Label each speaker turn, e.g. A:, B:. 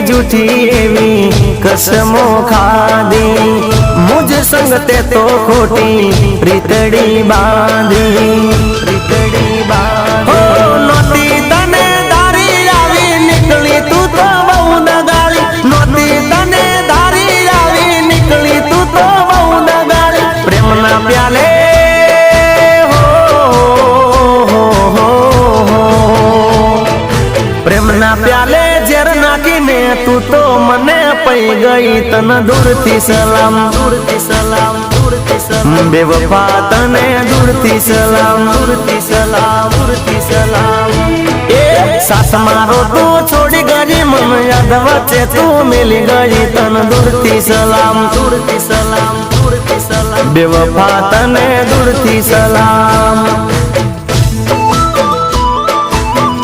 A: झूठी एवी कसमों खादी मुझ संग ते तो खोटी प्रीतड़ी बांधी नोती तने धारी आवी निकली तू तो बहु नगाड़ी नोती तने धारी आवी निकली तू तो बहु नगाड़ी प्रेम ना प्याले प्रेम ना प्याले जेर नाखीने तू तो मने पई गई तन दूर थी सलाम बेवफा तने दूर थी सलाम ए सास मारो तू छोड़ी गई मन याद वच्चे तू मिली गई तन दूर थी सलाम बेवफा तने दूर थी सलाम।